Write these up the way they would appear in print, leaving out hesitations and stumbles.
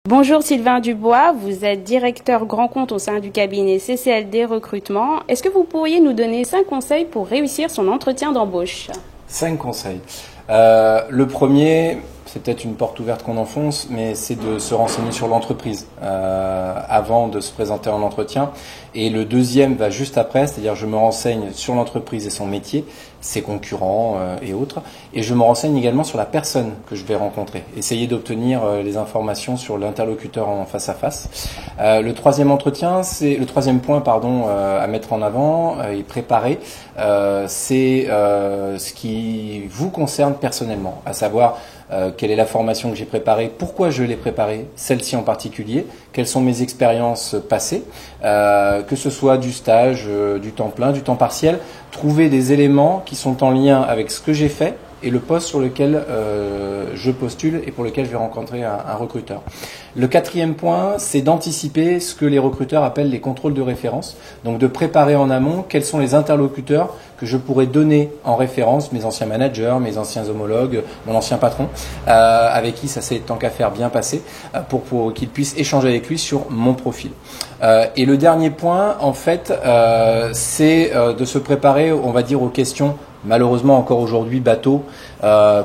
Bonjour Sylvain Dubois, vous êtes directeur grand compte au sein du cabinet CCLD Recrutement. Est-ce que vous pourriez nous donner 5 conseils pour réussir son entretien d'embauche? 5 conseils. Le premier, c'est peut-être une porte ouverte qu'on enfonce, mais c'est de se renseigner sur l'entreprise avant de se présenter en entretien. Et le deuxième va juste après, c'est-à-dire je me renseigne sur l'entreprise et son métier, ses concurrents et autres. Et je me renseigne également sur la personne que je vais rencontrer. Essayer d'obtenir les informations sur l'interlocuteur en face à face. Le troisième point à mettre en avant et préparer, c'est ce qui vous concerne personnellement, à savoir quelle est la formation que j'ai préparée, pourquoi je l'ai préparée, celle-ci en particulier, quelles sont mes expériences passées, que ce soit du stage, du temps plein, du temps partiel, trouver des éléments qui sont en lien avec ce que j'ai fait et le poste sur lequel je postule et pour lequel je vais rencontrer un recruteur. Le quatrième point, c'est d'anticiper ce que les recruteurs appellent les contrôles de référence, donc de préparer en amont quels sont les interlocuteurs que je pourrais donner en référence, mes anciens managers, mes anciens homologues, mon ancien patron, avec qui ça s'est tant qu'à faire bien passé, pour qu'ils puissent échanger avec lui sur mon profil. Et le dernier point, en fait, c'est de se préparer, on va dire, aux questions malheureusement encore aujourd'hui bateau,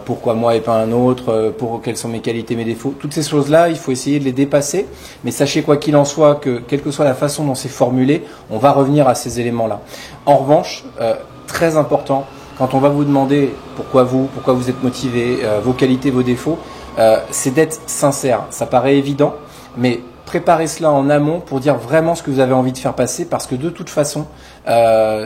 pourquoi moi et pas un autre, quelles sont mes qualités, mes défauts, toutes ces choses-là, il faut essayer de les dépasser, mais sachez quoi qu'il en soit que quelle que soit la façon dont c'est formulé, on va revenir à ces éléments-là. En revanche, très important, quand on va vous demander pourquoi vous êtes motivé, vos qualités, vos défauts, c'est d'être sincère. Ça paraît évident, mais préparez cela en amont pour dire vraiment ce que vous avez envie de faire passer, parce que de toute façon,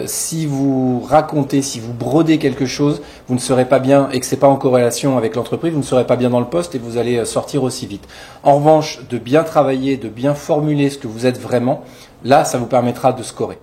si vous racontez, si vous brodez quelque chose, vous ne serez pas bien et que c'est pas en corrélation avec l'entreprise, vous ne serez pas bien dans le poste et vous allez sortir aussi vite. En revanche, de bien travailler, de bien formuler ce que vous êtes vraiment, là, ça vous permettra de scorer.